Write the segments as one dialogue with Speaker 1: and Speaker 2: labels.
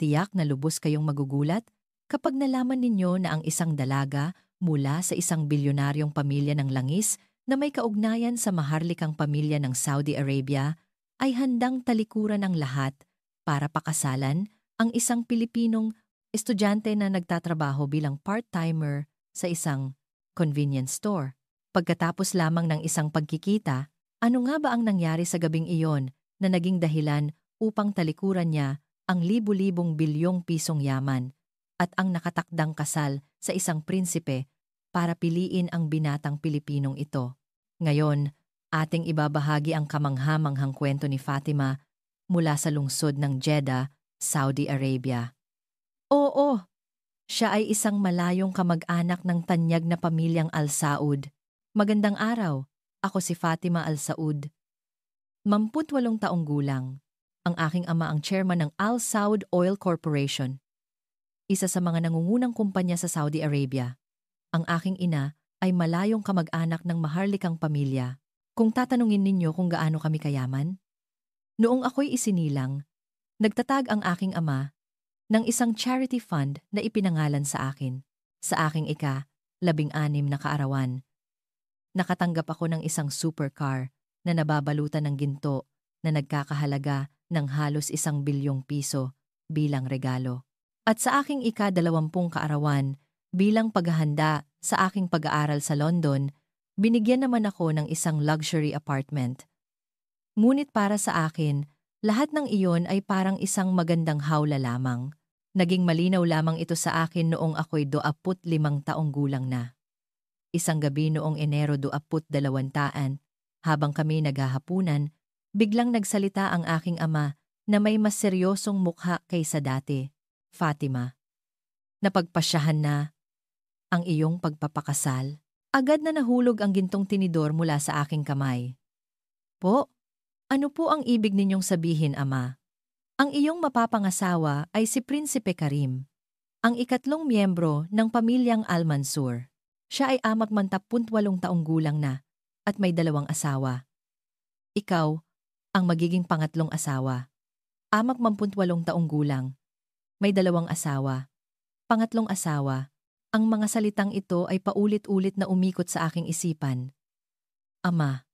Speaker 1: Tiyak na lubos kayong magugulat kapag nalaman ninyo na ang isang dalaga mula sa isang bilyonaryong pamilya ng langis na may kaugnayan sa maharlikang pamilya ng Saudi Arabia ay handang talikuran ang lahat para pakasalan ang isang Pilipinong estudyante na nagtatrabaho bilang part-timer sa isang convenience store. Pagkatapos lamang ng isang pagkikita, ano nga ba ang nangyari sa gabing iyon na naging dahilan upang talikuran niya ang libu-libong bilyong pisong yaman at ang nakatakdang kasal sa isang prinsipe para piliin ang binatang Pilipinong ito? Ngayon, ating ibabahagi ang kamangha-manghang kwento ni Fatima mula sa lungsod ng Jeddah, Saudi Arabia. Oo, siya ay isang malayong kamag-anak ng tanyag na pamilyang Al Saud. Magandang araw, ako si Fatima Al Saud. 28 taong gulang. Ang aking ama ang chairman ng Al Saud Oil Corporation, isa sa mga nangungunang kumpanya sa Saudi Arabia. Ang aking ina ay malayong kamag-anak ng maharlikang pamilya. Kung tatanungin ninyo kung gaano kami kayaman, noong ako'y isinilang, nagtatag ang aking ama ng isang charity fund na ipinangalan sa akin. Sa aking ika-16 na kaarawan, nakatanggap ako ng isang supercar na nababalutan ng ginto na nagkakahalaga ng halos 1 bilyong piso bilang regalo. At sa aking ika-20 kaarawan, bilang paghahanda sa aking pag-aaral sa London, binigyan naman ako ng isang luxury apartment. Ngunit para sa akin, lahat ng iyon ay parang isang magandang hawla lamang. Naging malinaw lamang ito sa akin noong ako'y 25 taong gulang na. Isang gabi noong Enero 22, habang kami naghahapunan, biglang nagsalita ang aking ama na may mas seryosong mukha kaysa dati. Fatima, napagpasyahan na ang iyong pagpapakasal. Agad na nahulog ang gintong tinidor mula sa aking kamay. Po, ano po ang ibig ninyong sabihin, ama? Ang iyong mapapangasawa ay si Prinsipe Karim, ang ikatlong miyembro ng pamilyang Al Mansur. Siya ay amak 28 taong gulang na at may 2 asawa. Ikaw ang magiging pangatlong asawa. Amak 28 taong gulang, may 2 asawa. Pangatlong asawa. Ang mga salitang ito ay paulit-ulit na umikot sa aking isipan. Ama,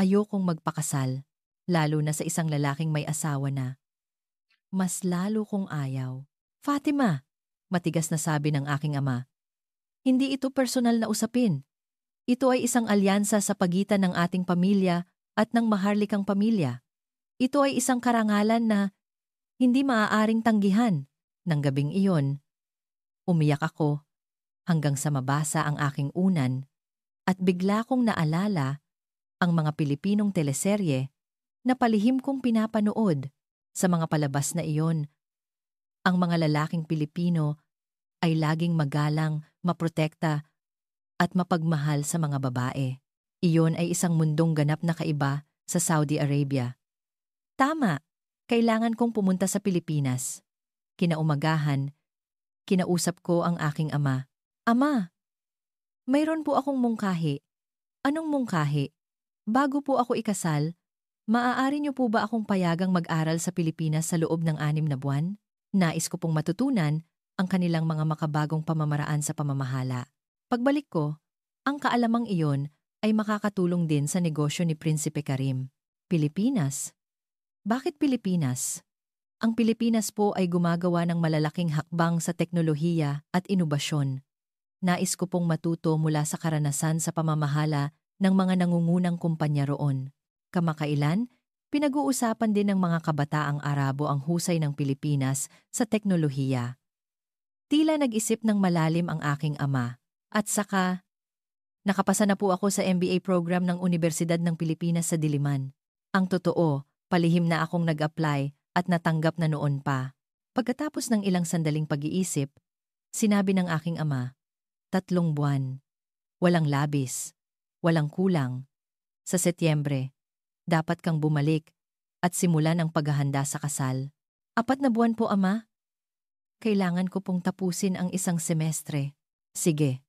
Speaker 1: ayokong magpakasal, lalo na sa isang lalaking may asawa na. Mas lalo kong ayaw. Fatima, matigas na sabi ng aking ama. Hindi ito personal na usapin. Ito ay isang alyansa sa pagitan ng ating pamilya at ng maharlikang pamilya. Ito ay isang karangalan na hindi maaaring tanggihan. Nang gabing iyon, umiyak ako hanggang sa mabasa ang aking unan at bigla kong naalala ang mga Pilipinong teleserye na palihim kong pinapanood. Sa mga palabas na iyon, ang mga lalaking Pilipino ay laging magalang, maprotekta at mapagmahal sa mga babae. Iyon ay isang mundong ganap na kaiba sa Saudi Arabia. Tama, kailangan kong pumunta sa Pilipinas. Kinaumagahan, kinausap ko ang aking ama. Ama, mayroon po akong mungkahi. Anong mungkahi? Bago po ako ikasal, maaari niyo po ba akong payagang mag-aral sa Pilipinas sa loob ng 6 na buwan? Nais ko pong matutunan ang kanilang mga makabagong pamamaraan sa pamamahala. Pagbalik ko, ang kaalamang iyon ay makakatulong din sa negosyo ni Prinsipe Karim. Pilipinas? Bakit Pilipinas? Ang Pilipinas po ay gumagawa ng malalaking hakbang sa teknolohiya at inobasyon. Nais ko pong matuto mula sa karanasan sa pamamahala ng mga nangungunang kumpanya roon. Kamakailan, pinag-uusapan din ng mga kabataang Arabo ang husay ng Pilipinas sa teknolohiya. Tila nag-isip ng malalim ang aking ama. At saka, nakapasa na po ako sa MBA program ng Universidad ng Pilipinas sa Diliman. Ang totoo, palihim na akong nag-apply at natanggap na noon pa. Pagkatapos ng ilang sandaling pag-iisip, sinabi ng aking ama, 3 buwan. Walang labis, walang kulang. Sa Setyembre, dapat kang bumalik at simulan ang paghahanda sa kasal. 4 na buwan po, ama. Kailangan ko pong tapusin ang isang semestre. Sige,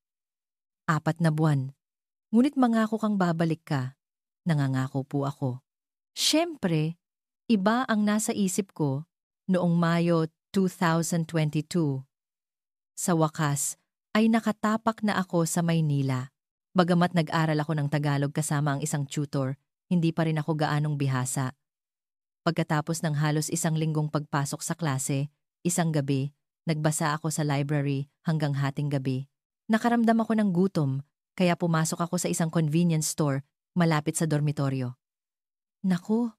Speaker 1: 4 na buwan. Ngunit mangako kang babalik ka. Nangangako po ako. Siyempre, iba ang nasa isip ko noong Mayo 2022. Sa wakas, ay nakatapak na ako sa Maynila. Bagamat nag-aral ako ng Tagalog kasama ang isang tutor, hindi pa rin ako gaanong bihasa. Pagkatapos ng halos isang linggong pagpasok sa klase, isang gabi, nagbasa ako sa library hanggang hating gabi. Nakaramdam ako ng gutom, kaya pumasok ako sa isang convenience store malapit sa dormitoryo. Naku,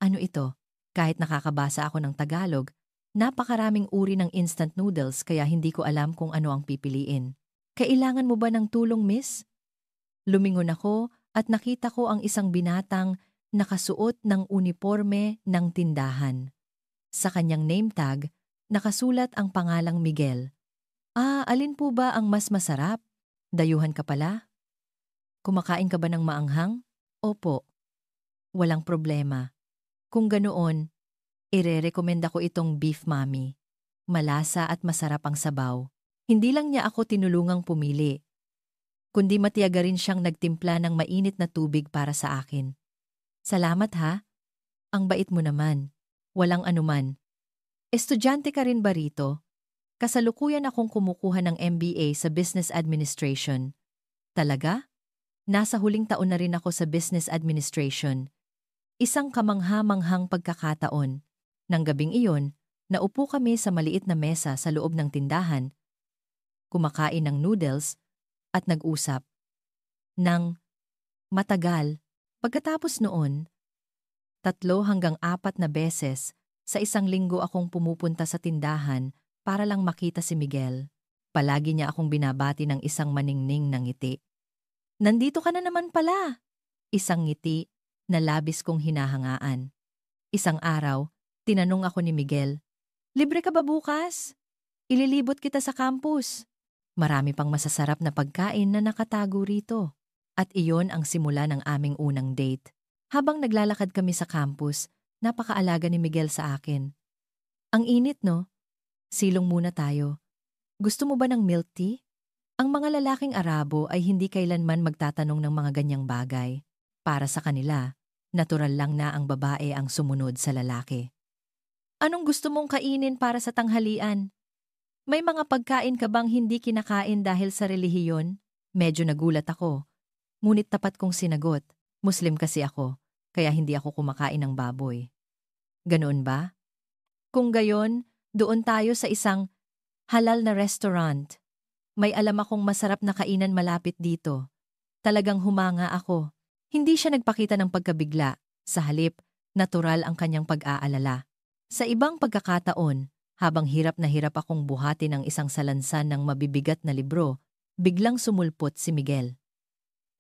Speaker 1: ano ito? Kahit nakakabasa ako ng Tagalog, napakaraming uri ng instant noodles kaya hindi ko alam kung ano ang pipiliin. Kailangan mo ba ng tulong, miss? Lumingon ako at nakita ko ang isang binatang nakasuot ng uniforme ng tindahan. Sa kanyang name tag, nakasulat ang pangalang Miguel. Alin po ba ang mas masarap? Dayuhan ka pala? Kumakain ka ba ng maanghang? Opo. Walang problema. Kung ganoon, irerekomenda ko itong beef mami. Malasa at masarap ang sabaw. Hindi lang niya ako tinulungang pumili, kundi matiyaga rin siyang nagtimpla ng mainit na tubig para sa akin. Salamat ha. Ang bait mo naman. Walang anuman. Estudyante ka rin ba rito? Kasalukuyan akong kumukuha ng MBA sa Business Administration. Talaga? Nasa huling taon na rin ako sa Business Administration. Isang kamangha-manghang pagkakataon. Nang gabing iyon, naupo kami sa maliit na mesa sa loob ng tindahan, kumakain ng noodles at nag-usap. Nang matagal, pagkatapos noon, 3 hanggang 4 na beses sa isang linggo akong pumupunta sa tindahan para lang makita si Miguel. Palagi niya akong binabati ng isang maningning na ngiti. Nandito ka na naman pala! Isang ngiti na labis kong hinahangaan. Isang araw, tinanong ako ni Miguel, "Libre ka ba bukas? Ililibot kita sa campus." Marami pang masasarap na pagkain na nakatago rito. At iyon ang simula ng aming unang date. Habang naglalakad kami sa campus, napakaalaga ni Miguel sa akin. Ang init, no? Silong muna tayo. Gusto mo ba ng milk tea? Ang mga lalaking Arabo ay hindi kailanman magtatanong ng mga ganyang bagay. Para sa kanila, natural lang na ang babae ang sumunod sa lalaki. Anong gusto mong kainin para sa tanghalian? May mga pagkain ka bang hindi kinakain dahil sa relihiyon? Medyo nagulat ako. Ngunit tapat kong sinagot, Muslim kasi ako, kaya hindi ako kumakain ng baboy. Ganoon ba? Kung gayon, doon tayo sa isang halal na restaurant. May alam akong masarap na kainan malapit dito. Talagang humanga ako. Hindi siya nagpakita ng pagkabigla. Sa halip, natural ang kanyang pag-aalala. Sa ibang pagkakataon, habang hirap na hirap akong buhatin ang isang salansan ng mabibigat na libro, biglang sumulpot si Miguel.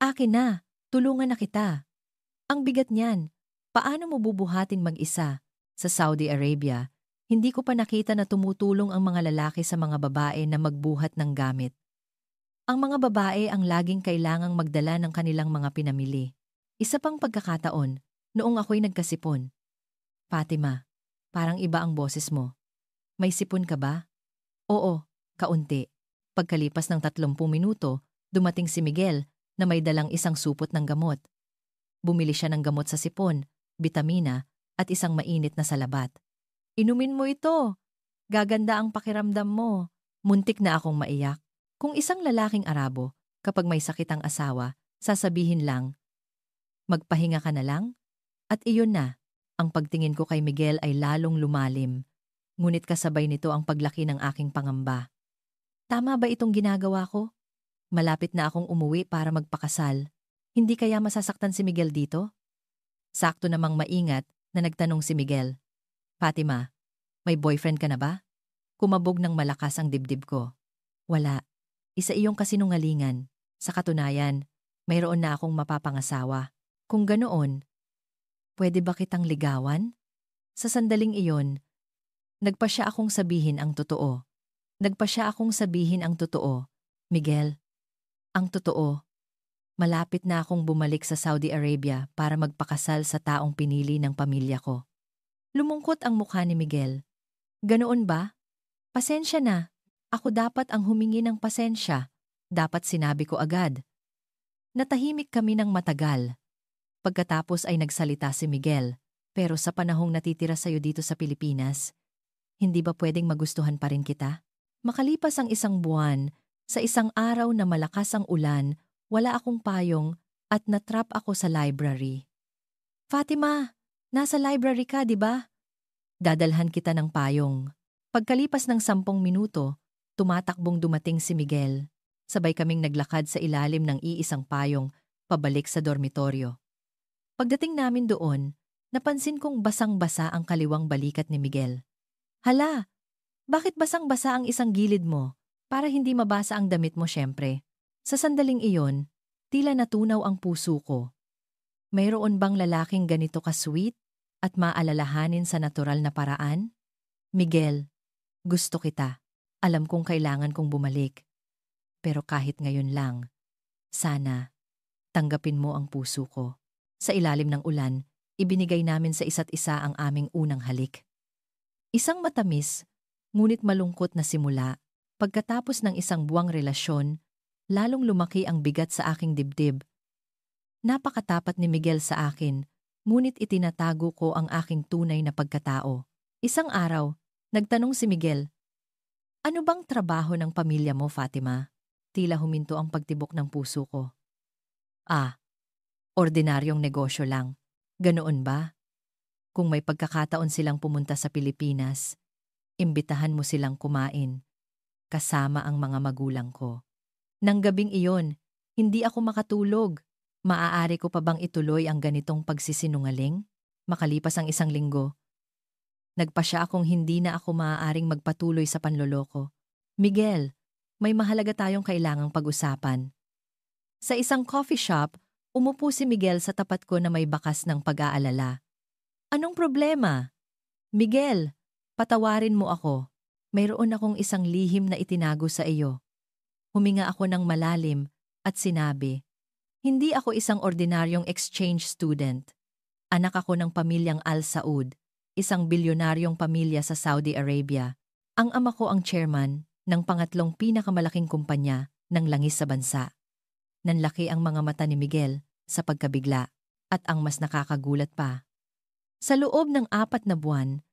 Speaker 1: Akin na, tulungan na kita. Ang bigat niyan, paano mo bubuhatin mag-isa? Sa Saudi Arabia, hindi ko pa nakita na tumutulong ang mga lalaki sa mga babae na magbuhat ng gamit. Ang mga babae ang laging kailangang magdala ng kanilang mga pinamili. Isa pang pagkakataon, noong ako'y nagkasipon. Fatima, parang iba ang boses mo. May sipon ka ba? Oo, kaunti. Pagkalipas ng 30 minuto, dumating si Miguel na may dalang isang supot ng gamot. Bumili siya ng gamot sa sipon, bitamina, at isang mainit na salabat. Inumin mo ito. Gaganda ang pakiramdam mo. Muntik na akong maiyak. Kung isang lalaking Arabo, kapag may sakit ang asawa, sasabihin lang, magpahinga ka na lang? At iyon na, ang pagtingin ko kay Miguel ay lalong lumalim. Ngunit kasabay nito ang paglaki ng aking pangamba. Tama ba itong ginagawa ko? Malapit na akong umuwi para magpakasal. Hindi kaya masasaktan si Miguel dito? Sakto namang maingat na nagtanong si Miguel. Fatima, may boyfriend ka na ba? Kumabog ng malakas ang dibdib ko. Wala. Isa iyong kasinungalingan. Sa katunayan, mayroon na akong mapapangasawa. Kung ganoon, pwede ba kitang ligawan? Sa sandaling iyon, nagpasya akong sabihin ang totoo. Miguel, ang totoo. Malapit na akong bumalik sa Saudi Arabia para magpakasal sa taong pinili ng pamilya ko. Lumungkot ang mukha ni Miguel. Ganoon ba? Pasensya na. Ako dapat ang humingi ng pasensya. Dapat sinabi ko agad. Natahimik kami ng matagal. Pagkatapos ay nagsalita si Miguel, pero sa panahong natitira sa'yo dito sa Pilipinas, Hindi ba pwedeng magustuhan pa rin kita? Makalipas ang isang buwan, sa isang araw na malakas ang ulan, wala akong payong at natrap ako sa library. Fatima, nasa library ka, di ba? Dadalhan kita ng payong. Pagkalipas ng 10 minuto, tumatakbong dumating si Miguel. Sabay kaming naglakad sa ilalim ng iisang payong pabalik sa dormitoryo. Pagdating namin doon, napansin kong basang-basa ang kaliwang balikat ni Miguel. Hala, bakit basang-basa ang isang gilid mo? Para hindi mabasa ang damit mo syempre. Sa sandaling iyon, tila natunaw ang puso ko. Mayroon bang lalaking ganito ka-sweet at maalalahanin sa natural na paraan? Miguel, gusto kita. Alam kong kailangan kong bumalik. Pero kahit ngayon lang, sana tanggapin mo ang puso ko. Sa ilalim ng ulan, ibinigay namin sa isa't isa ang aming unang halik. Isang matamis, ngunit malungkot na simula. Pagkatapos ng isang buwang relasyon, lalong lumaki ang bigat sa aking dibdib. Napakatapat ni Miguel sa akin, ngunit itinatago ko ang aking tunay na pagkatao. Isang araw, nagtanong si Miguel, "Ano bang trabaho ng pamilya mo, Fatima?" Tila huminto ang pagtibok ng puso ko. Ordinaryong negosyo lang. Ganoon ba? Kung may pagkakataon silang pumunta sa Pilipinas, imbitahan mo silang kumain, kasama ang mga magulang ko. Nang gabing iyon, hindi ako makatulog. Maaari ko pa bang ituloy ang ganitong pagsisinungaling? Makalipas ang 1 linggo, nagpasya akong hindi na ako maaaring magpatuloy sa panloloko. Miguel, may mahalaga tayong kailangang pag-usapan. Sa isang coffee shop, umupo si Miguel sa tapat ko na may bakas ng pag-aalala. Anong problema? Miguel, patawarin mo ako. Mayroon akong isang lihim na itinago sa iyo. Huminga ako ng malalim at sinabi, hindi ako isang ordinaryong exchange student. Anak ako ng pamilyang Al Saud, isang bilyonaryong pamilya sa Saudi Arabia. Ang ama ko ang chairman ng pangatlong pinakamalaking kumpanya ng langis sa bansa. Nanlaki ang mga mata ni Miguel sa pagkabigla at ang mas nakakagulat pa. Sa loob ng 4 na buwan,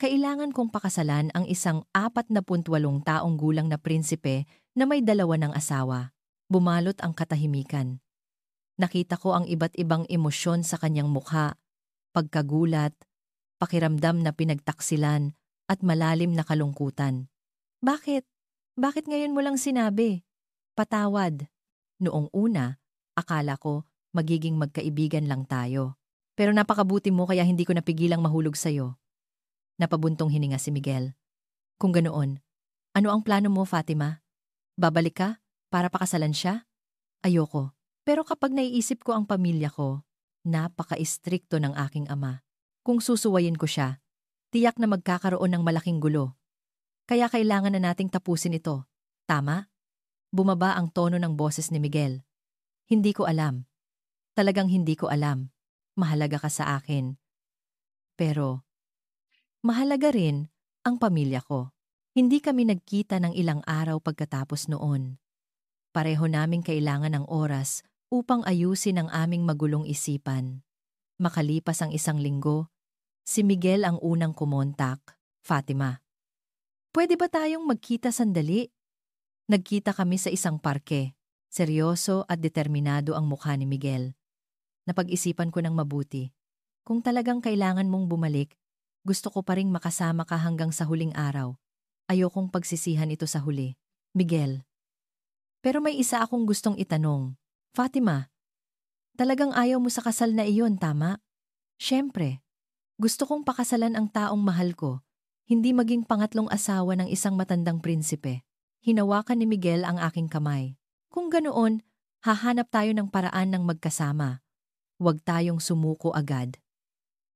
Speaker 1: kailangan kong pakasalan ang isang 48 taong gulang na prinsipe na may 2 ng asawa. Bumalot ang katahimikan. Nakita ko ang iba't ibang emosyon sa kanyang mukha, pagkagulat, pakiramdam na pinagtaksilan, at malalim na kalungkutan. Bakit? Bakit ngayon mo lang sinabi? Patawad. Noong una, akala ko magiging magkaibigan lang tayo. Pero napakabuti mo kaya hindi ko napigilang mahulog sa'yo. Napabuntong hininga si Miguel. Kung ganoon, ano ang plano mo, Fatima? Babalik ka para pakasalan siya? Ayoko. Pero kapag naiisip ko ang pamilya ko, napaka-istrikto ng aking ama. Kung susuwayin ko siya, tiyak na magkakaroon ng malaking gulo. Kaya kailangan na nating tapusin ito. Tama? Bumaba ang tono ng boses ni Miguel. Hindi ko alam. Talagang hindi ko alam. Mahalaga ka sa akin. Pero, mahalaga rin ang pamilya ko. Hindi kami nagkita ng ilang araw pagkatapos noon. Pareho naming kailangan ng oras upang ayusin ang aming magulong isipan. Makalipas ang 1 linggo, si Miguel ang unang kumontak. Fatima, pwede ba tayong magkita sandali? Nagkita kami sa isang parke. Seryoso at determinado ang mukha ni Miguel. Napag-isipan ko ng mabuti. Kung talagang kailangan mong bumalik, gusto ko pa ring makasama ka hanggang sa huling araw. Ayokong pagsisihan ito sa huli. Miguel. Pero may isa akong gustong itanong. Fatima, talagang ayaw mo sa kasal na iyon, tama? Siyempre, gusto kong pakasalan ang taong mahal ko, hindi maging pangatlong asawa ng isang matandang prinsipe. Hinawakan ni Miguel ang aking kamay. Kung ganoon, hahanap tayo ng paraan ng magkasama. Huwag tayong sumuko agad.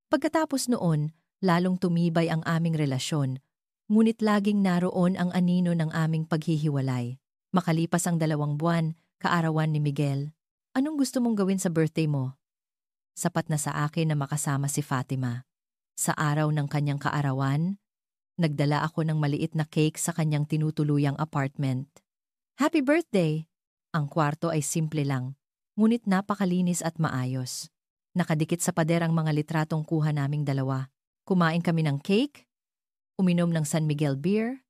Speaker 1: Pagkatapos noon, lalong tumibay ang aming relasyon, ngunit laging naroon ang anino ng aming paghihiwalay. Makalipas ang 2 buwan, kaarawan ni Miguel. Anong gusto mong gawin sa birthday mo? Sapat na sa akin na makasama si Fatima. Sa araw ng kanyang kaarawan, nagdala ako ng maliit na cake sa kanyang tinutuluyang apartment. Happy birthday! Ang kwarto ay simple lang, ngunit napakalinis at maayos. Nakadikit sa pader ang mga litratong kuha naming 2. Kumain kami ng cake, uminom ng San Miguel beer,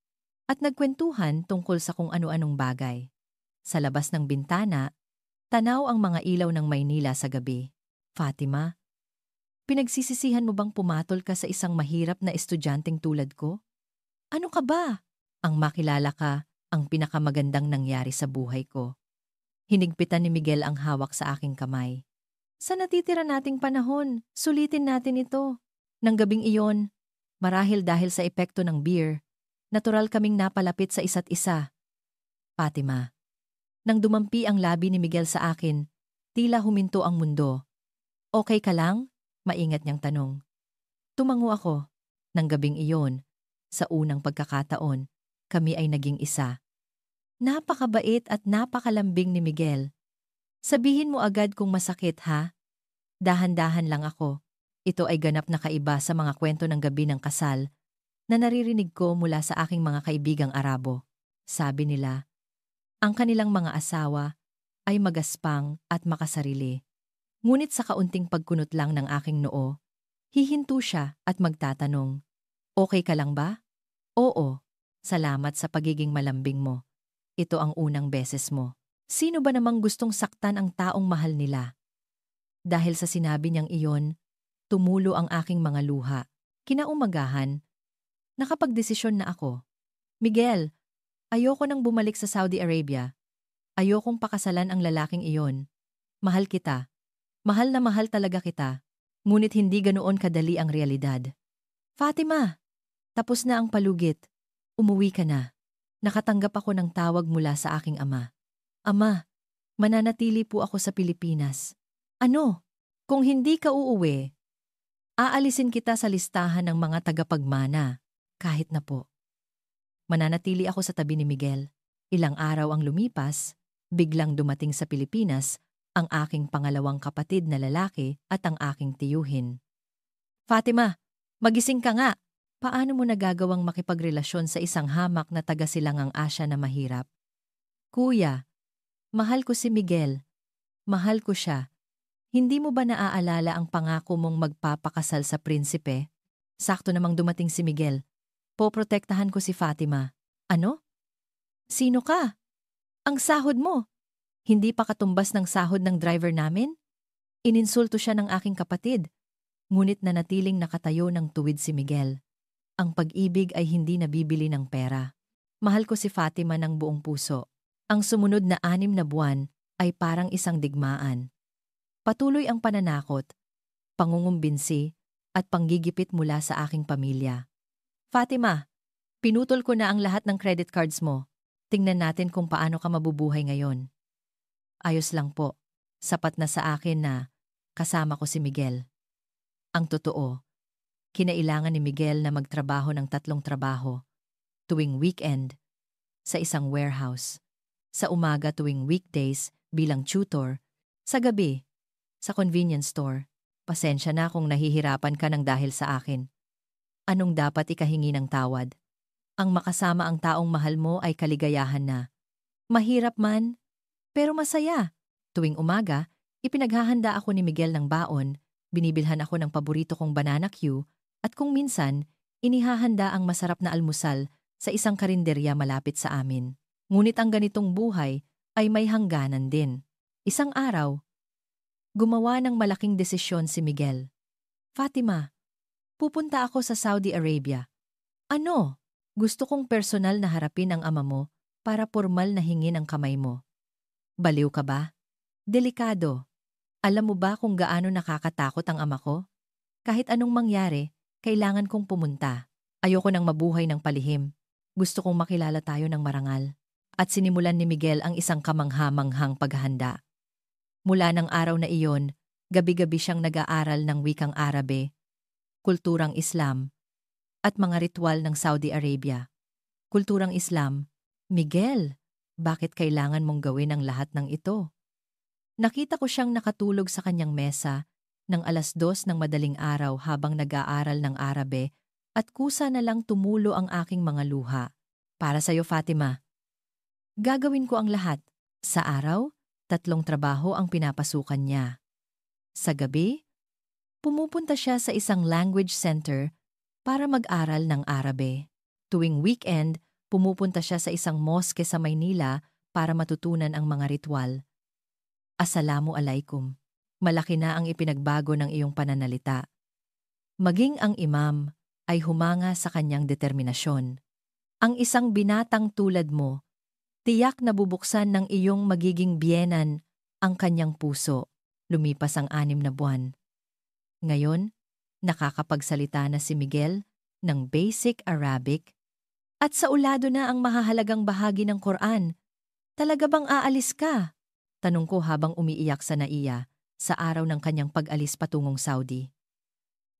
Speaker 1: at nagkwentuhan tungkol sa kung ano-anong bagay. Sa labas ng bintana, tanaw ang mga ilaw ng Maynila sa gabi. Fatima, pinagsisisihan mo bang pumatol ka sa isang mahirap na estudyanteng tulad ko? Ano ka ba? Ang makilala ka, ang pinakamagandang nangyari sa buhay ko. Hinigpitan ni Miguel ang hawak sa aking kamay. Sa natitira nating panahon, sulitin natin ito. Nang gabing iyon, marahil dahil sa epekto ng beer, natural kaming napalapit sa isa't isa. Fatima, nang dumampi ang labi ni Miguel sa akin, tila huminto ang mundo. Okay ka lang? Maingat niyang tanong. Tumango ako. Nang gabing iyon, sa unang pagkakataon, kami ay naging isa. Napakabait at napakalambing ni Miguel. Sabihin mo agad kung masakit ha? Dahan-dahan lang ako. Ito ay ganap na kaiba sa mga kwento ng gabi ng kasal na naririnig ko mula sa aking mga kaibigang Arabo. Sabi nila, ang kanilang mga asawa ay magaspang at makasarili. Ngunit sa kaunting pagkunot lang ng aking noo, hihinto siya at magtatanong, okay ka lang ba? Oo, salamat sa pagiging malambing mo. Ito ang unang beses mo. Sino ba namang gustong saktan ang taong mahal nila? Dahil sa sinabi niyang iyon, tumulo ang aking mga luha. Kinaumagahan, nakapagdesisyon na ako. Miguel, ayoko nang bumalik sa Saudi Arabia. Ayokong pakasalan ang lalaking iyon. Mahal kita. Mahal na mahal talaga kita. Ngunit hindi ganoon kadali ang realidad. Fatima, tapos na ang palugit. Umuwi ka na. Nakatanggap ako ng tawag mula sa aking ama. Ama, mananatili po ako sa Pilipinas. Ano? Kung hindi ka uuwi, aalisin kita sa listahan ng mga tagapagmana. Kahit na po. Mananatili ako sa tabi ni Miguel. Ilang araw ang lumipas, biglang dumating sa Pilipinas ang aking pangalawang kapatid na lalaki at ang aking tiyuhin. Fatima, magising ka nga! Paano mo nagagawang makipagrelasyon sa isang hamak na taga-silangang Asya na mahirap? Kuya, mahal ko si Miguel. Mahal ko siya. Hindi mo ba naaalala ang pangako mong magpapakasal sa prinsipe? Sakto namang dumating si Miguel. Poprotektahan ko si Fatima. Ano? Sino ka? Ang sahod mo. Hindi pa katumbas ng sahod ng driver namin? Ininsulto siya ng aking kapatid. Ngunit nanatiling nakatayo ng tuwid si Miguel. Ang pag-ibig ay hindi nabibili ng pera. Mahal ko si Fatima ng buong puso. Ang sumunod na 6 na buwan ay parang isang digmaan. Patuloy ang pananakot, pangungumbinsi, at panggigipit mula sa aking pamilya. Fatima, pinutol ko na ang lahat ng credit cards mo. Tingnan natin kung paano ka mabubuhay ngayon. Ayos lang po. Sapat na sa akin na kasama ko si Miguel. Ang totoo, kinailangan ni Miguel na magtrabaho ng 3 trabaho. Tuwing weekend, sa isang warehouse. Sa umaga tuwing weekdays bilang tutor. Sa gabi, sa convenience store. Pasensya na kung nahihirapan ka ng dahil sa akin. Anong dapat ikahingi ng tawad? Ang makasama ang taong mahal mo ay kaligayahan na. Mahirap man, pero masaya. Tuwing umaga, ipinaghahanda ako ni Miguel ng baon, binibilhan ako ng paborito kong banana Q, at kung minsan, inihahanda ang masarap na almusal sa isang karinderya malapit sa amin. Ngunit ang ganitong buhay ay may hangganan din. Isang araw, gumawa ng malaking desisyon si Miguel. Fatima, pupunta ako sa Saudi Arabia. Ano? Gusto kong personal na harapin ang ama mo para formal na hingin ang kamay mo. Baliw ka ba? Delikado. Alam mo ba kung gaano nakakatakot ang ama ko? Kahit anong mangyari, kailangan kong pumunta. Ayoko nang mabuhay ng palihim. Gusto kong makilala tayo ng marangal. At sinimulan ni Miguel ang isang kamangha-manghang paghahanda. Mula ng araw na iyon, gabi-gabi siyang nag-aaral ng wikang Arabe, kulturang Islam, at mga ritual ng Saudi Arabia. Kulturang Islam, Miguel, bakit kailangan mong gawin ang lahat ng ito? Nakita ko siyang nakatulog sa kanyang mesa ng 2:00 ng madaling araw habang nag-aaral ng Arabe at kusa na lang tumulo ang aking mga luha. Para sa'yo, Fatima. Gagawin ko ang lahat. Sa araw, 3 trabaho ang pinapasukan niya. Sa gabi, pumupunta siya sa isang language center para mag-aral ng Arabe. Tuwing weekend, pumupunta siya sa isang mosque sa Maynila para matutunan ang mga ritual. Assalamu alaikum. Malaki na ang ipinagbago ng iyong pananalita. Maging ang imam ay humanga sa kanyang determinasyon. Ang isang binatang tulad mo, tiyak na bubuksan ng iyong magiging biyenan ang kanyang puso. Lumipas ang 6 na buwan. Ngayon, nakakapagsalita na si Miguel ng basic Arabic at saulado na ang mahahalagang bahagi ng Quran. Talaga bang aalis ka? Tanong ko habang umiiyak sa naiya sa araw ng kanyang pag-alis patungong Saudi.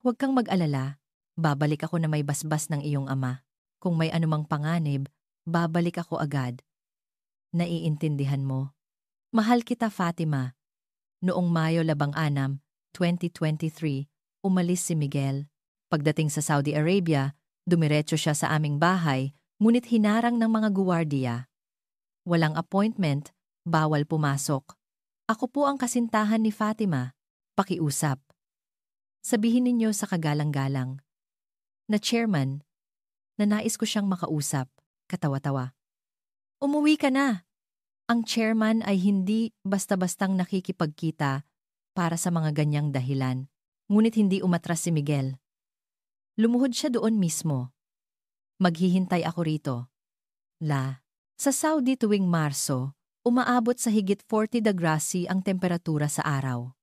Speaker 1: Huwag kang mag-alala, babalik ako na may basbas ng iyong ama. Kung may anumang panganib, babalik ako agad. Naiintindihan mo. Mahal kita, Fatima. Noong Mayo 6, 2023, umalis si Miguel. Pagdating sa Saudi Arabia, dumiretso siya sa aming bahay, ngunit hinarang ng mga guwardiya. Walang appointment, bawal pumasok. Ako po ang kasintahan ni Fatima. Pakiusap. Sabihin ninyo sa kagalang-galang na chairman, na nais ko siyang makausap. Katawa-tawa. Umuwi ka na. Ang chairman ay hindi basta-bastang nakikipagkita para sa mga ganyang dahilan. Ngunit hindi umatras si Miguel. Lumuhod siya doon mismo. Maghihintay ako rito. Sa Saudi tuwing Marso, umaabot sa higit 40 degree ang temperatura sa araw.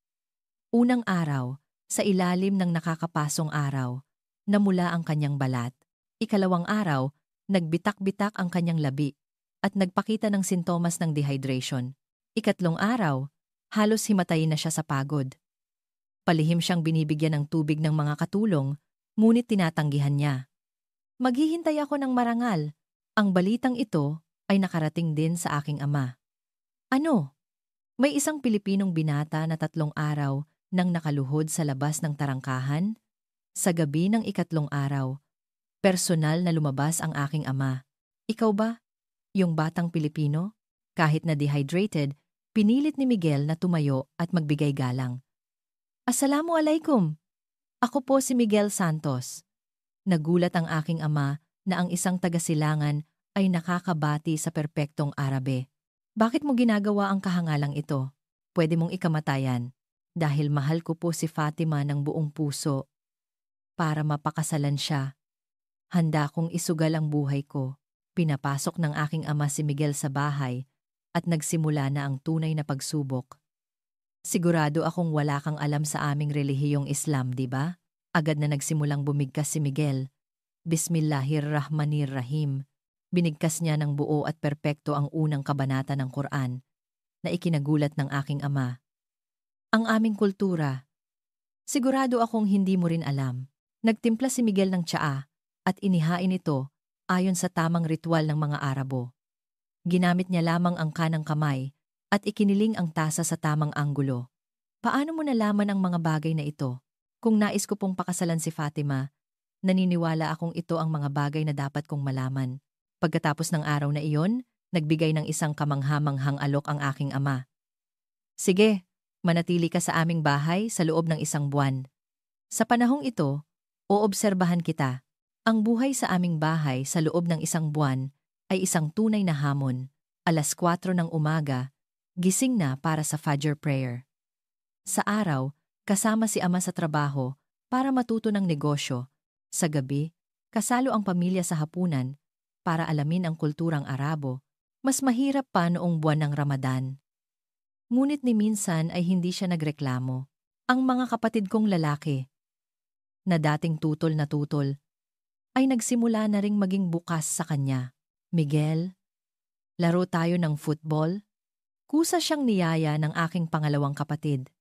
Speaker 1: Unang araw, sa ilalim ng nakakapasong araw, namula ang kanyang balat. Ikalawang araw, nagbitak-bitak ang kanyang labi at nagpakita ng sintomas ng dehydration. Ikatlong araw, halos himatayin na siya sa pagod. Palihim siyang binibigyan ng tubig ng mga katulong, ngunit tinatanggihan niya. Maghihintay ako ng marangal. Ang balitang ito ay nakarating din sa aking ama. Ano? May isang Pilipinong binata na 3 araw nang nakaluhod sa labas ng tarangkahan? Sa gabi ng ikatlong araw, personal na lumabas ang aking ama. Ikaw ba? Yung batang Pilipino? Kahit na dehydrated, pinilit ni Miguel na tumayo at magbigay galang. Assalamu alaikum. Ako po si Miguel Santos. Nagulat ang aking ama na ang isang taga-silangan ay nakakabati sa perpektong Arabe. Bakit mo ginagawa ang kahangalang ito? Pwede mong ikamatayan. Dahil mahal ko po si Fatima ng buong puso. Para mapakasalan siya. Handa kong isugal ang buhay ko. Pinapasok ng aking ama si Miguel sa bahay at nagsimula na ang tunay na pagsubok. Sigurado akong wala kang alam sa aming relihiyong Islam, di ba? Agad na nagsimulang bumigkas si Miguel. Bismillahirrahmanirrahim. Binigkas niya ng buo at perpekto ang unang kabanata ng Quran na ikinagulat ng aking ama. Ang aming kultura. Sigurado akong hindi mo rin alam. Nagtimpla si Miguel ng tsaa at inihain ito ayon sa tamang ritual ng mga Arabo. Ginamit niya lamang ang kanang kamay at ikiniling ang tasa sa tamang anggulo. Paano mo nalaman ang mga bagay na ito? Kung nais ko pong pakasalan si Fatima, naniniwala akong ito ang mga bagay na dapat kong malaman. Pagkatapos ng araw na iyon, nagbigay ng isang kamanghamanghang alok ang aking ama. Sige, manatili ka sa aming bahay sa loob ng 1 buwan. Sa panahong ito, oobserbahan kita. Ang buhay sa aming bahay sa loob ng 1 buwan ay isang tunay na hamon. 4:00 ng umaga, gising na para sa Fajr prayer. Sa araw, kasama si ama sa trabaho para matuto ng negosyo. Sa gabi, kasalo ang pamilya sa hapunan para alamin ang kulturang Arabo. Mas mahirap pa noong buwan ng Ramadan. Ngunit ni minsan ay hindi siya nagreklamo. Ang mga kapatid kong lalaki, na dating tutol na tutol, ay nagsimula na ring maging bukas sa kanya. Miguel, laro tayo ng football? Kusa siyang niyaya ng aking pangalawang kapatid.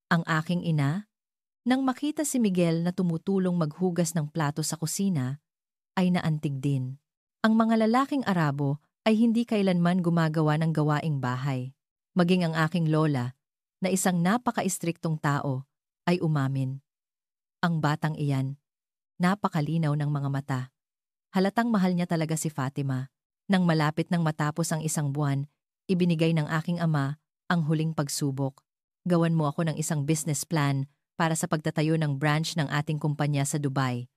Speaker 1: Ang aking ina, nang makita si Miguel na tumutulong maghugas ng plato sa kusina, ay naantig din. Ang mga lalaking Arabo ay hindi kailanman gumagawa ng gawaing bahay. Maging ang aking lola, na isang napaka-istriktong tao, ay umamin. Ang batang iyan, napakalinaw ng mga mata. Halatang mahal niya talaga si Fatima. Nang malapit nang matapos ang 1 buwan, ibinigay ng aking ama ang huling pagsubok. Gawan mo ako ng isang business plan para sa pagtatayo ng branch ng ating kumpanya sa Dubai.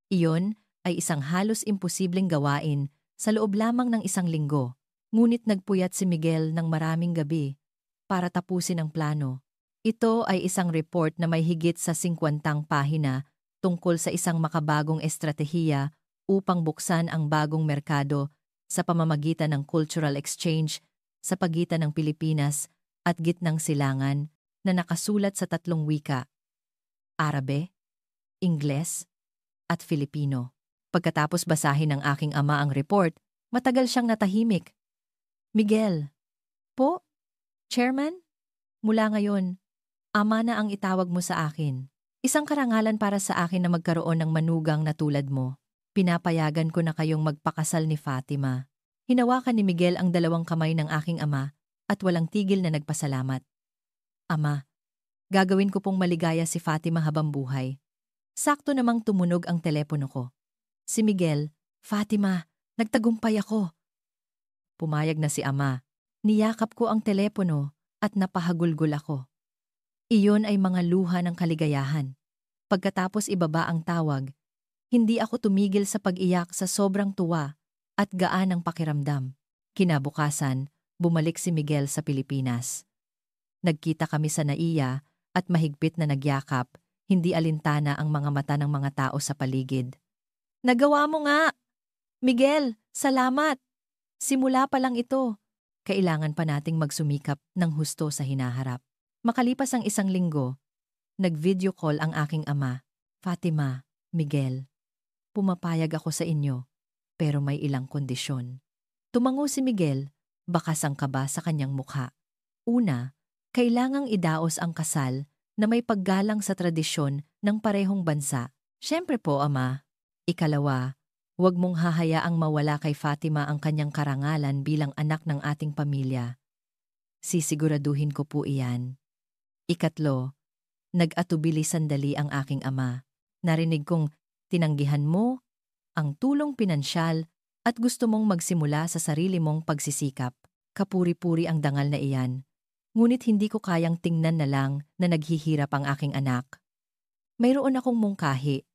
Speaker 1: Iyon ay isang halos imposibleng gawain sa loob lamang ng isang linggo. Ngunit nagpuyat si Miguel ng maraming gabi para tapusin ang plano. Ito ay isang report na may higit sa 50 pahina tungkol sa isang makabagong estratehiya upang buksan ang bagong merkado sa pamamagitan ng cultural exchange sa pagitan ng Pilipinas at Gitnang Silangan na nakasulat sa 3 wika: Arabe, Ingles, at Filipino. Pagkatapos basahin ng aking ama ang report, matagal siyang natahimik. Miguel, po, Chairman, mula ngayon, ama na ang itawag mo sa akin. Isang karangalan para sa akin na magkaroon ng manugang na tulad mo. Pinapayagan ko na kayong magpakasal ni Fatima. Hinawakan ni Miguel ang 2 kamay ng aking ama at walang tigil na nagpasalamat. Ama, gagawin ko pong maligaya si Fatima habang buhay. Sakto namang tumunog ang telepono ko. Si Miguel, Fatima, nagtagumpay ako. Pumayag na si ama. Niyakap ko ang telepono at napahagulgol ako. Iyon ay mga luha ng kaligayahan. Pagkatapos ibaba ang tawag, hindi ako tumigil sa pag-iyak sa sobrang tuwa at gaan ng pakiramdam. Kinabukasan, bumalik si Miguel sa Pilipinas. Nagkita kami sa naiya at mahigpit na nagyakap, hindi alintana ang mga mata ng mga tao sa paligid. Nagawa mo nga! Miguel, salamat! Simula pa lang ito. Kailangan pa nating magsumikap ng husto sa hinaharap. Makalipas ang 1 linggo, nag-video call ang aking ama. Fatima, Miguel, pumapayag ako sa inyo, pero may ilang kondisyon. Tumango si Miguel, bakas ang kaba sa kanyang mukha. Una, kailangang idaos ang kasal na may paggalang sa tradisyon ng parehong bansa. Siyempre po, ama. Ikalawa, huwag mong hahayaang mawala kay Fatima ang kanyang karangalan bilang anak ng ating pamilya. Sisiguraduhin ko po iyan. Ikatlo, nag-atubili sandali ang aking ama. Narinig kong tinanggihan mo ang tulong pinansyal at gusto mong magsimula sa sarili mong pagsisikap. Kapuri-puri ang dangal na iyan. Ngunit hindi ko kayang tingnan na lang na naghihirap ang aking anak. Mayroon akong mungkahi.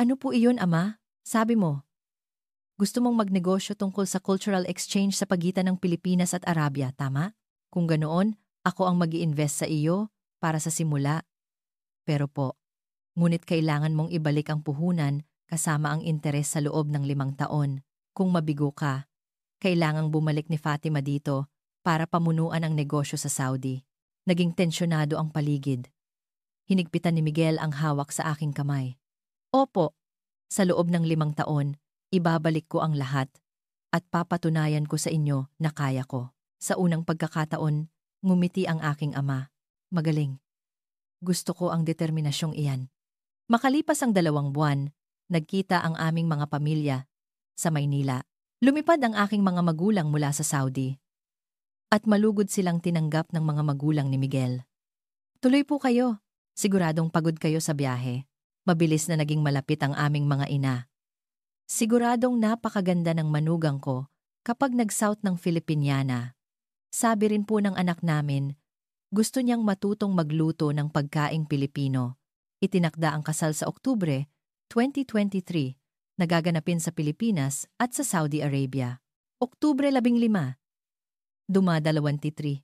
Speaker 1: Ano po iyon, ama? Sabi mo, gusto mong magnegosyo tungkol sa cultural exchange sa pagitan ng Pilipinas at Arabia, tama? Kung ganoon, ako ang mag-i-invest sa iyo para sa simula. Pero po, ngunit kailangan mong ibalik ang puhunan kasama ang interes sa loob ng 5 taon. Kung mabigo ka, kailangang bumalik ni Fatima dito para pamunuan ang negosyo sa Saudi. Naging tensyonado ang paligid. Hinigpitan ni Miguel ang hawak sa aking kamay. Opo, sa loob ng 5 taon, ibabalik ko ang lahat at papatunayan ko sa inyo na kaya ko. Sa unang pagkakataon, ngumiti ang aking ama. Magaling. Gusto ko ang determinasyong iyan. Makalipas ang 2 buwan, nagkita ang aming mga pamilya sa Maynila. Lumipad ang aking mga magulang mula sa Saudi. At malugod silang tinanggap ng mga magulang ni Miguel. Tuloy po kayo. Siguradong pagod kayo sa biyahe. Mabilis na naging malapit ang aming mga ina. Siguradong napakaganda ng manugang ko kapag nag-south ng Filipiniana. Sabi rin po ng anak namin, gusto niyang matutong magluto ng pagkaing Pilipino. Itinakda ang kasal sa Oktubre 2023, nagaganapin sa Pilipinas at sa Saudi Arabia. Oktubre 15. Dumadalawantitri.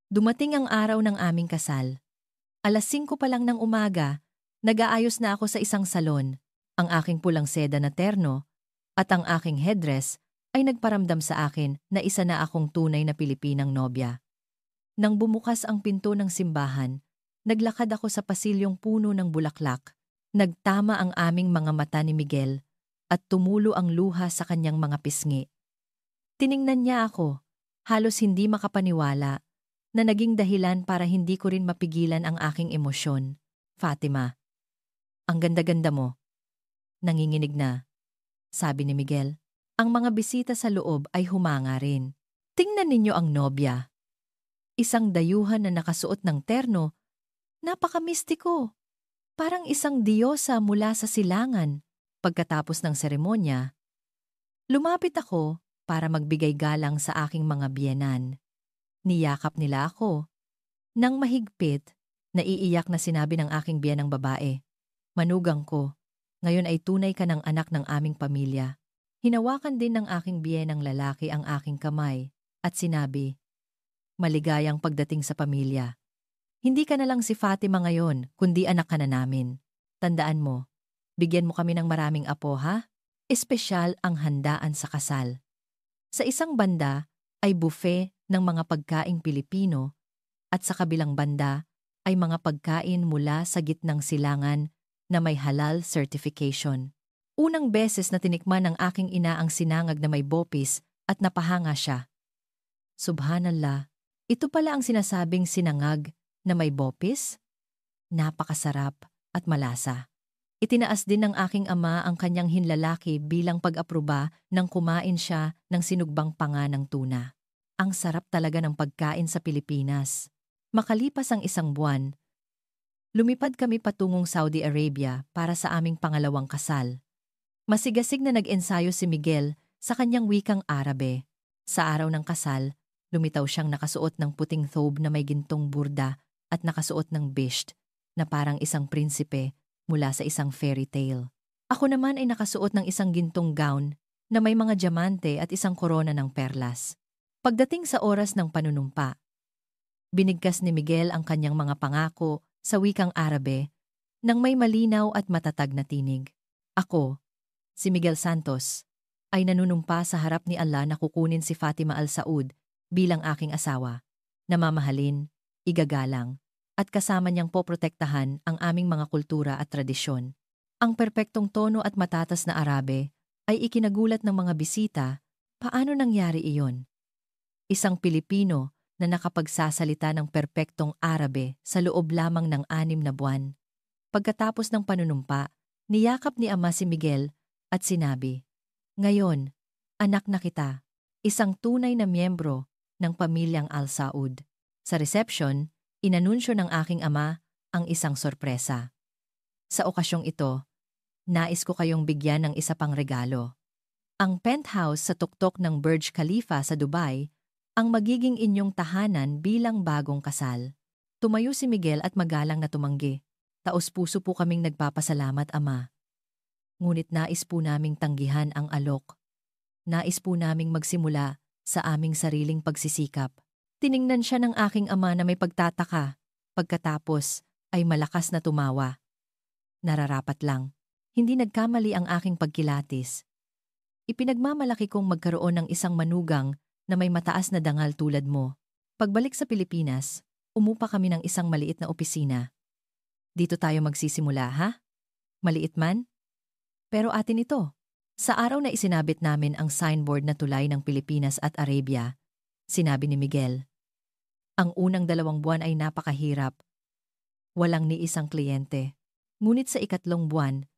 Speaker 1: Dumating ang araw ng aming kasal. 5:00 pa lang ng umaga, nag-aayos na ako sa isang salon. Ang aking pulang seda na terno at ang aking headdress ay nagparamdam sa akin na isa na akong tunay na Pilipinang nobya. Nang bumukas ang pinto ng simbahan, naglakad ako sa pasilyong puno ng bulaklak. Nagtama ang aming mga mata ni Miguel at tumulo ang luha sa kanyang mga pisngi. Tiningnan niya ako. Halos hindi makapaniwala na naging dahilan para hindi ko rin mapigilan ang aking emosyon. Fatima, ang ganda-ganda mo. Nanginginig na, sabi ni Miguel. Ang mga bisita sa loob ay humanga rin. Tingnan ninyo ang nobya. Isang dayuhan na nakasuot ng terno. Napakamistiko. Parang isang diyosa mula sa silangan. Pagkatapos ng seremonya, lumapit ako para magbigay galang sa aking mga biyenan. Niyakap nila ako. Nang mahigpit, naiiyak na sinabi ng aking biyenang babae, manugang ko, Ngayon ay tunay ka ng anak ng aming pamilya. Hinawakan din ng aking biyenang lalaki ang aking kamay at sinabi, maligayang pagdating sa pamilya. Hindi ka na lang si Fatima ngayon, kundi anak ka na namin. Tandaan mo, bigyan mo kami ng maraming apo ha? Espesyal ang handaan sa kasal. Sa isang banda ay buffet ng mga pagkaing Pilipino at sa kabilang banda ay mga pagkain mula sa gitnang silangan na may halal certification. Unang beses na tinikman ng aking ina ang sinangag na may bopis at napahanga siya. Subhanallah, ito pala ang sinasabing sinangag na may bopis? Napakasarap at malasa. Itinaas din ng aking ama ang kanyang hinlalaki bilang pag-aproba nang kumain siya ng sinugbang panga ng tuna. Ang sarap talaga ng pagkain sa Pilipinas. Makalipas ang isang buwan, lumipad kami patungong Saudi Arabia para sa aming pangalawang kasal. Masigasig na nag-ensayo si Miguel sa kanyang wikang Arabe. Sa araw ng kasal, lumitaw siyang nakasuot ng puting thobe na may gintong burda at nakasuot ng bisht na parang isang prinsipe mula sa isang fairy tale. Ako naman ay nakasuot ng isang gintong gown na may mga diamante at isang korona ng perlas. Pagdating sa oras ng panunumpa, binigkas ni Miguel ang kanyang mga pangako sa wikang Arabe nang may malinaw at matatag na tinig. Ako, si Miguel Santos, ay nanunumpa sa harap ni Allah na kukunin si Fatima Al Saud bilang aking asawa, na mamahalin, igagalang, at kasama niyang poprotektahan ang aming mga kultura at tradisyon. Ang perpektong tono at matatas na Arabe ay ikinagulat ng mga bisita. Paano nangyari iyon? Isang Pilipino na nakapagsasalita ng perpektong Arabe sa loob lamang ng 6 na buwan. Pagkatapos ng panunumpa, niyakap ni Ama si Miguel at sinabi, ngayon, anak na kita, isang tunay na miyembro ng pamilyang Al Saud. Sa reception, inanunsyo ng aking ama ang isang sorpresa. Sa okasyong ito, nais ko kayong bigyan ng isa pang regalo. Ang penthouse sa tuktok ng Burj Khalifa sa Dubai ang magiging inyong tahanan bilang bagong kasal. Tumayo si Miguel at magalang na tumanggi. Taos-puso po kaming nagpapasalamat, Ama. Ngunit nais po naming tanggihan ang alok. Nais po naming magsimula sa aming sariling pagsisikap. Tiningnan siya ng aking ama na may pagtataka. Pagkatapos ay malakas na tumawa. Nararapat lang. Hindi nagkamali ang aking pagkilatis. Ipinagmamalaki kong magkaroon ng isang manugang na may mataas na dangal tulad mo. Pagbalik sa Pilipinas, umupa kami ng isang maliit na opisina. Dito tayo magsisimula, ha? Maliit man? Pero atin ito. Sa araw na isinabit namin ang signboard na tulay ng Pilipinas at Arabia, sinabi ni Miguel, ang unang 2 buwan ay napakahirap. Walang ni isang kliyente. Ngunit sa 3 buwan,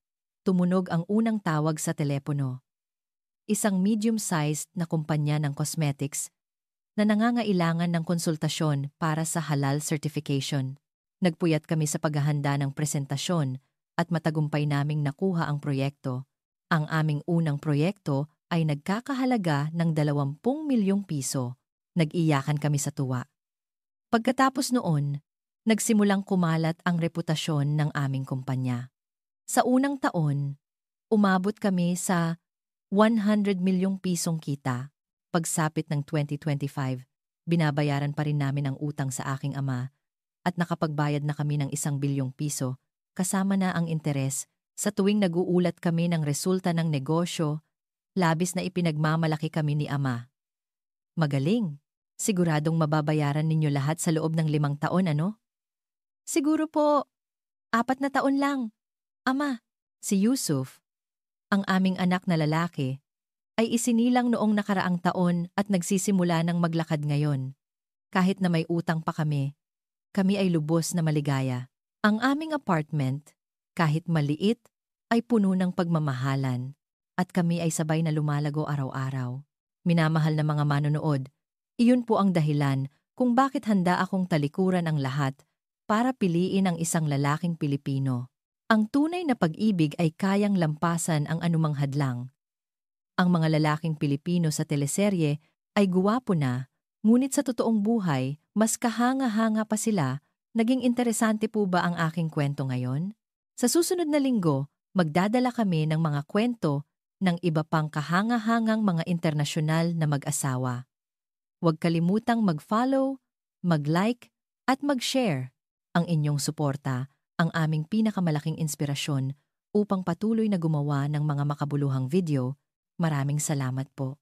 Speaker 1: tumunog ang unang tawag sa telepono. Isang medium-sized na kumpanya ng cosmetics na nangangailangan ng konsultasyon para sa halal certification. Nagpuyat kami sa paghahanda ng presentasyon at matagumpay naming nakuha ang proyekto. Ang aming unang proyekto ay nagkakahalaga ng 20 milyong piso. Nag-iyakan kami sa tuwa. Pagkatapos noon, nagsimulang kumalat ang reputasyon ng aming kumpanya. Sa unang taon, umabot kami sa 100 milyong pisong kita. Pagsapit ng 2025, binabayaran pa rin namin ang utang sa aking ama at nakapagbayad na kami ng 1 bilyong piso kasama na ang interes sa tuwing nag-uulat kami ng resulta ng negosyo, labis na ipinagmamalaki kami ni ama. Magaling! Siguradong mababayaran ninyo lahat sa loob ng 5 taon, ano? Siguro po, 4 na taon lang. Ama, si Yusuf, ang aming anak na lalaki, ay isinilang noong nakaraang taon at nagsisimula ng maglakad ngayon. Kahit na may utang pa kami ay lubos na maligaya. Ang aming apartment, kahit maliit, ay puno ng pagmamahalan at kami ay sabay na lumalago araw-araw. Minamahal na mga manonood, iyon po ang dahilan kung bakit handa akong talikuran ang lahat para piliin ang isang lalaking Pilipino. Ang tunay na pag-ibig ay kayang lampasan ang anumang hadlang. Ang mga lalaking Pilipino sa teleserye ay guwapo na, ngunit sa totoong buhay, mas kahanga-hanga pa sila. Naging interesante po ba ang aking kwento ngayon? Sa susunod na linggo, Magdadala kami ng mga kwento ng iba pang kahanga-hangang mga internasyonal na mag-asawa. Huwag kalimutang mag-follow, mag-like, at mag-share. Ang inyong suporta, ang aming pinakamalaking inspirasyon upang patuloy na gumawa ng mga makabuluhang video. Maraming salamat po.